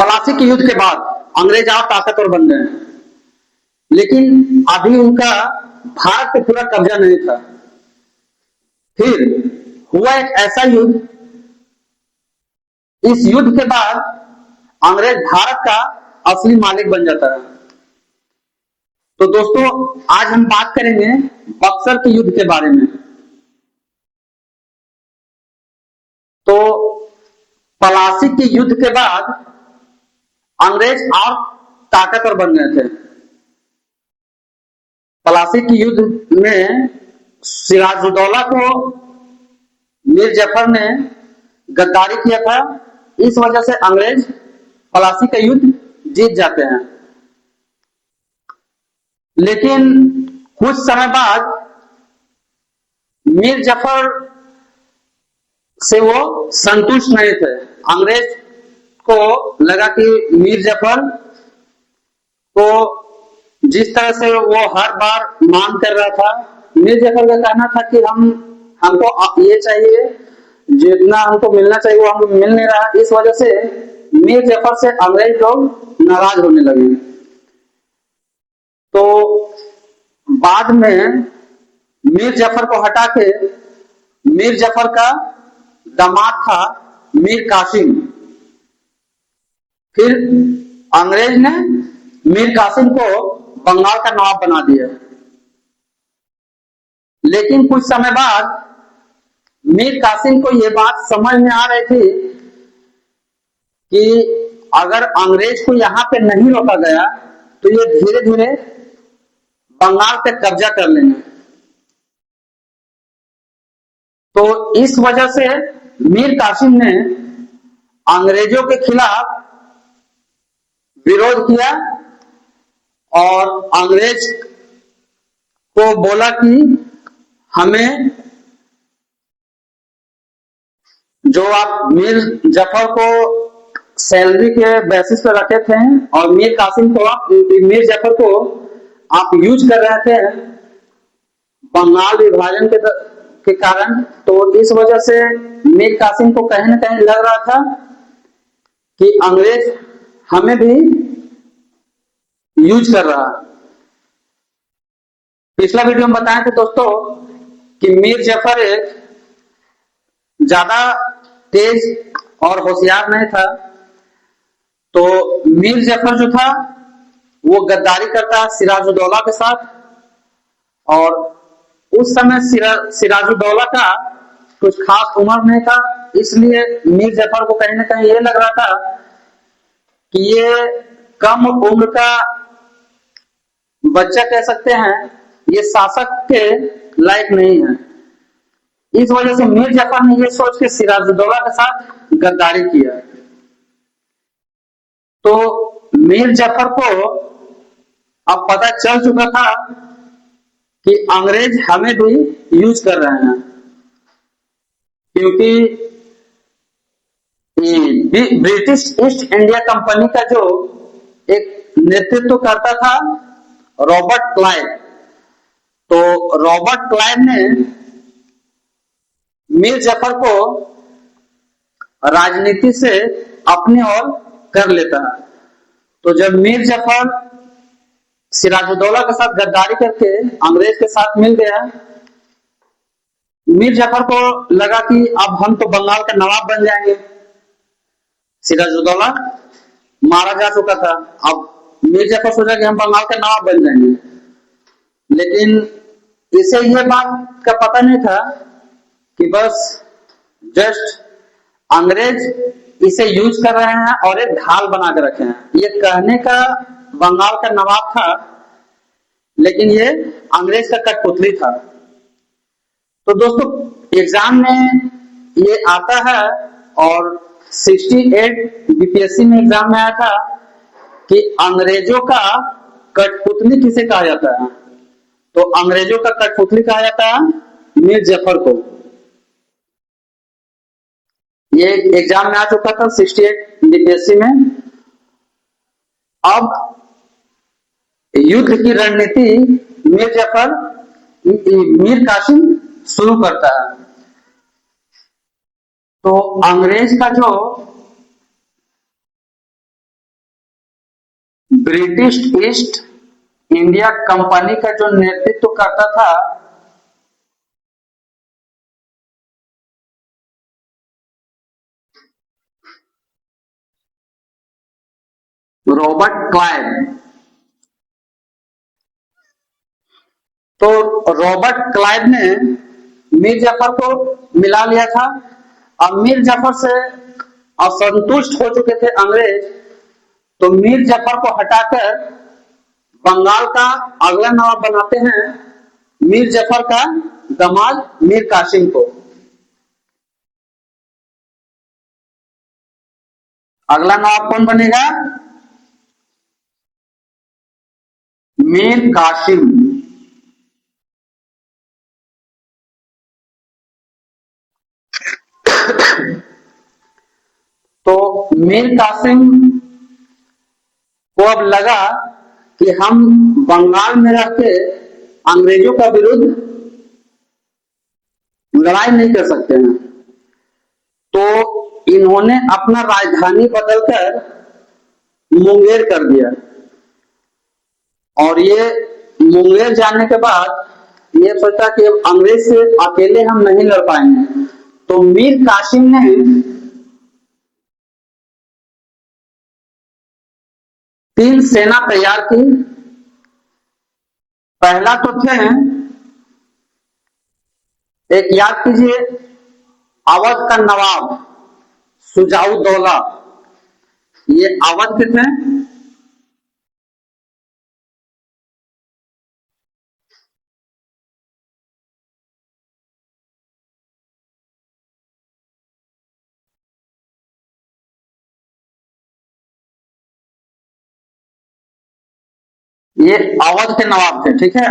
प्लासी के युद्ध के बाद अंग्रेज और ताकतवर बन गए, लेकिन अभी उनका भारत पे पूरा कब्जा नहीं था। फिर हुआ एक ऐसा युद्ध, इस युद्ध के बाद अंग्रेज भारत का असली मालिक बन जाता है। तो दोस्तों, आज हम बात करेंगे बक्सर के युद्ध के बारे में। तो प्लासी के युद्ध के बाद अंग्रेज और ताकतवर बन गए थे। प्लासी के युद्ध में सिराजुद्दौला को मीर जफर ने गद्दारी किया था, इस वजह से अंग्रेज प्लासी का युद्ध जीत जाते हैं। लेकिन कुछ समय बाद मीर जफर से वो संतुष्ट नहीं थे। अंग्रेज को लगा कि मीर जफर को जिस तरह से वो हर बार मांग कर रहा था, मीर जफर का कहना था कि हमको ये चाहिए, जितना हमको मिलना चाहिए वो हमको मिल नहीं रहा। इस वजह से मीर जफर से अंग्रेज लोग नाराज होने लगे। तो बाद में मीर जफर को हटा के मीर जफर का दामाद था मीर कासिम। फिर अंग्रेज ने मीर कासिम को बंगाल का नवाब बना दिया। लेकिन कुछ समय बाद मीर कासिम को यह बात समझ में आ रही थी कि अगर अंग्रेज को यहां पे नहीं रोका गया तो ये धीरे धीरे बंगाल पे कब्जा कर लेंगे। तो इस वजह से मीर कासिम ने अंग्रेजों के खिलाफ विरोध किया और अंग्रेज को बोला कि हमें जो आप मीर जफर को सैलरी के बेसिस पर रखे थे और मीर कासिम को मीर जफर को आप यूज कर रहे थे बंगाल विभाजन के कारण, तो इस वजह से मीर कासिम को कहीं ना कहीं लग रहा था कि अंग्रेज हमें भी यूज कर रहा। पिछला वीडियो में बताए थे दोस्तों कि मीर जफर एक ज्यादा तेज और होशियार नहीं था। तो मीर जफर जो था वो गद्दारी करता सिराजुद्दौला के साथ, और उस समय सिराजुद्दौला का कुछ खास उम्र नहीं था, इसलिए मीर जफर को कहीं ना कहीं ये लग रहा था कि ये कम उम्र का बच्चा कह सकते हैं, ये शासक के लायक नहीं है। इस वजह से मीर जफर ने ये सोच के सिराजुद्दौला के साथ गद्दारी किया। तो मीर जफर को अब पता चल चुका था कि अंग्रेज हमें भी यूज कर रहे हैं, क्योंकि ब्रिटिश ईस्ट इंडिया कंपनी का जो एक नेतृत्व करता था रॉबर्ट क्लाइव, तो रॉबर्ट क्लाइव ने मीर जफर को राजनीति से अपनी ओर कर लेता है। तो जब मीर जफर सिराजुद्दौला के साथ गद्दारी करके अंग्रेज के साथ मिल गया, मीर जफर को लगा कि अब हम तो बंगाल का नवाब बन जाएंगे। सिराजुद्दौला मारा जा चुका था, अब मीर जफर सोचा कि हम बंगाल का नवाब बन जाएंगे। लेकिन इसे यह बात का पता नहीं था कि बस जस्ट अंग्रेज इसे यूज कर रहे हैं और एक ढाल बना के रखे हैं। ये कहने का बंगाल का नवाब था, लेकिन ये अंग्रेज का कठपुतली था। तो दोस्तों, एग्जाम में ये आता है और 68 बीपीएससी में एग्जाम में आया था कि अंग्रेजों का कठपुतली किसे कहा जाता है। तो अंग्रेजों का कठपुतली कहा जाता है मीर जफर को। ये एग्जाम में आ चुका था 68 बीपीएससी में। अब युद्ध की रणनीति मीर जफर मीर कासिम शुरू करता है। तो अंग्रेज का जो ब्रिटिश ईस्ट इंडिया कंपनी का जो नेतृत्व करता था रॉबर्ट क्लाइव। तो रॉबर्ट क्लाइव ने मीर जाफर को मिला लिया था। अब मीर जाफर से असंतुष्ट हो चुके थे अंग्रेज, तो मीर जाफर को हटाकर बंगाल का अगला नवाब बनाते हैं मीर जाफर का दामाद मीर कासिम को। अगला नवाब कौन बनेगा? मीर कासिम। तो मीर कासिम को अब लगा कि हम बंगाल में रह के अंग्रेजों का विरुद्ध लड़ाई नहीं कर सकते हैं, तो इन्होंने अपना राजधानी बदलकर मुंगेर कर दिया। और ये मुंगेर जाने के बाद ये सोचा कि अब अंग्रेज से अकेले हम नहीं लड़ पाएंगे, तो मीर कासिम ने 3 सेना तैयार की। पहला तो थे, एक याद कीजिए, अवध का नवाब सुजाउद्दौला। ये अवध के थे। ये अवध के नवाब थे, ठीक है।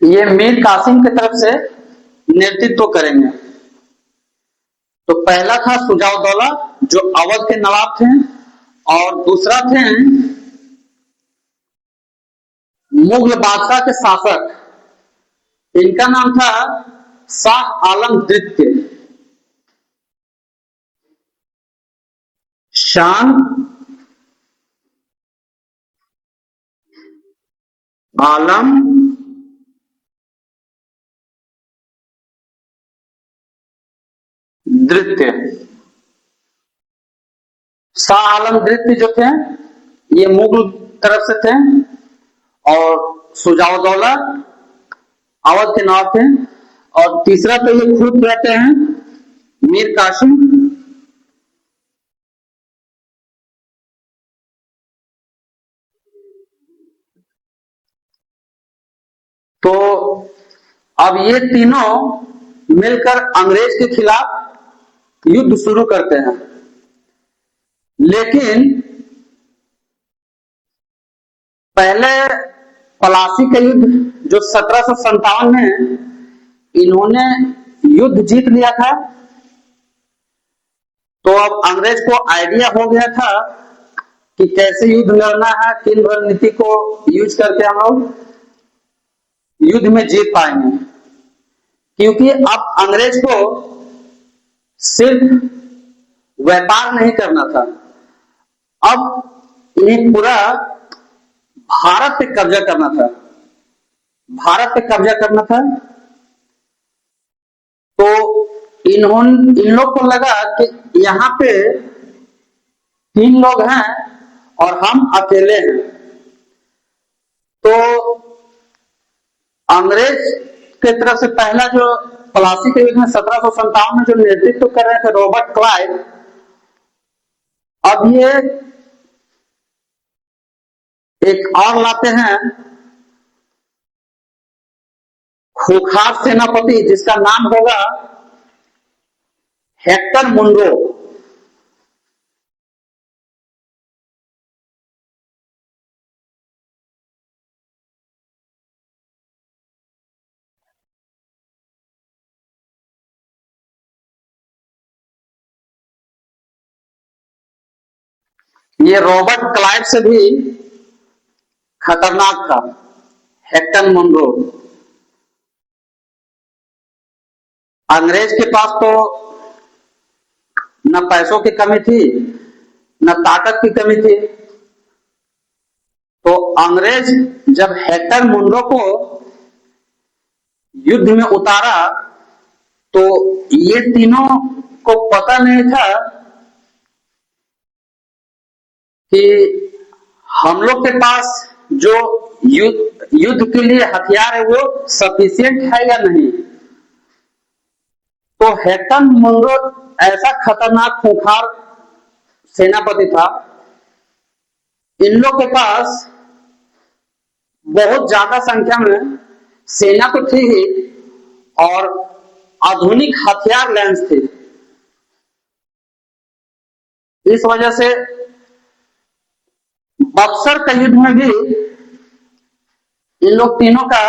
ये मीर कासिम की तरफ से नेतृत्व करेंगे। तो पहला था सुजाउद्दौला जो अवध के नवाब थे, और दूसरा थे मुगल बादशाह के शासक, इनका नाम था शाह आलम द्वितीय। शाह आलम द्वितीय। शाह आलम द्वितीय जो थे ये मुगल तरफ से थे, और सुजाउद्दौला अवध के नवाब थे, और तीसरा तो ये खुद रहते हैं मीर कासिम। तो अब ये तीनों मिलकर अंग्रेज के खिलाफ युद्ध शुरू करते हैं। लेकिन पहले पलासी का युद्ध जो 1757 में इन्होंने युद्ध जीत लिया था, तो अब अंग्रेज को आइडिया हो गया था कि कैसे युद्ध लड़ना है, किन रणनीति को यूज करके हम लोग युद्ध में जीत पाएंगे। क्योंकि अब अंग्रेज को सिर्फ व्यापार नहीं करना था, अब इन्हें पूरा भारत पे कब्जा करना था। भारत पे कब्जा करना था, तो इन लोग को लगा कि यहाँ पे 3 लोग हैं और हम अकेले हैं। तो अंग्रेज की तरफ से पहला जो प्लासी के युद्ध में 1757 में जो नेतृत्व कर रहे थे रॉबर्ट क्लाइव, अब ये एक और लाते हैं खूंखार सेनापति जिसका नाम होगा हेक्टर मुनरो। ये रॉबर्ट क्लाइव से भी खतरनाक था हेक्टर मुनरो। अंग्रेज के पास तो न पैसों की कमी थी, न ताकत की कमी थी। तो अंग्रेज जब हेक्टर मुनरो को युद्ध में उतारा तो ये तीनों को पता नहीं था कि हम लोग के पास जो युद्ध के लिए हथियार है वो सफिशिएंट है या नहीं। तो हेक्टर मुनरो ऐसा खतरनाक खूंखार सेनापति था, इन लोग के पास बहुत ज्यादा संख्या में सेना तो थी ही और आधुनिक हथियार लैंस थे। इस वजह से बक्सर के युद्ध में भी इन लोग तीनों का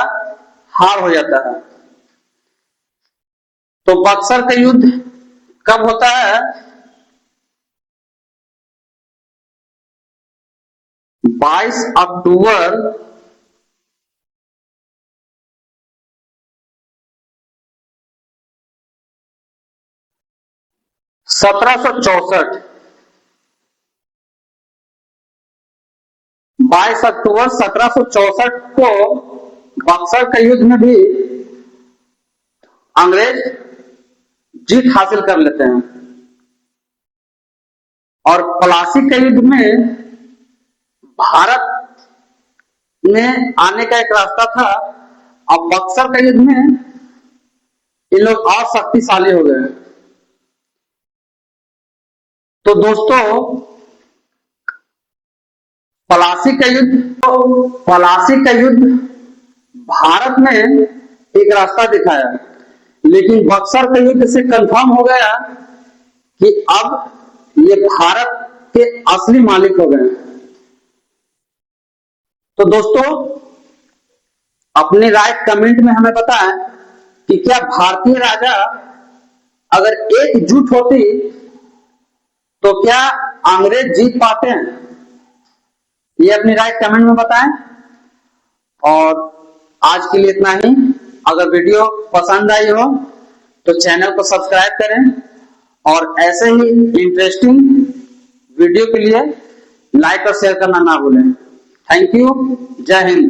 हार हो जाता है। तो बक्सर का युद्ध कब होता है? 22 अक्टूबर 1764। 22 अक्टूबर 1764 को बक्सर के युद्ध में भी अंग्रेज जीत हासिल कर लेते हैं और प्लासी के युद्ध में भारत में आने का एक रास्ता था। अब बक्सर के युद्ध में इन लोग और शक्तिशाली हो गए। तो दोस्तों प्लासी का युद्ध भारत में एक रास्ता दिखाया, लेकिन बक्सर के युद्ध से कंफर्म हो गया कि अब ये भारत के असली मालिक हो गए। तो दोस्तों अपनी राय कमेंट में हमें बताएं कि क्या भारतीय राजा अगर एकजुट होती तो क्या अंग्रेज जीत पाते हैं? ये अपनी राय कमेंट में बताएं। और आज के लिए इतना ही। अगर वीडियो पसंद आई हो तो चैनल को सब्सक्राइब करें और ऐसे ही इंटरेस्टिंग वीडियो के लिए लाइक और शेयर करना ना भूलें। Thank you. जय हिंद।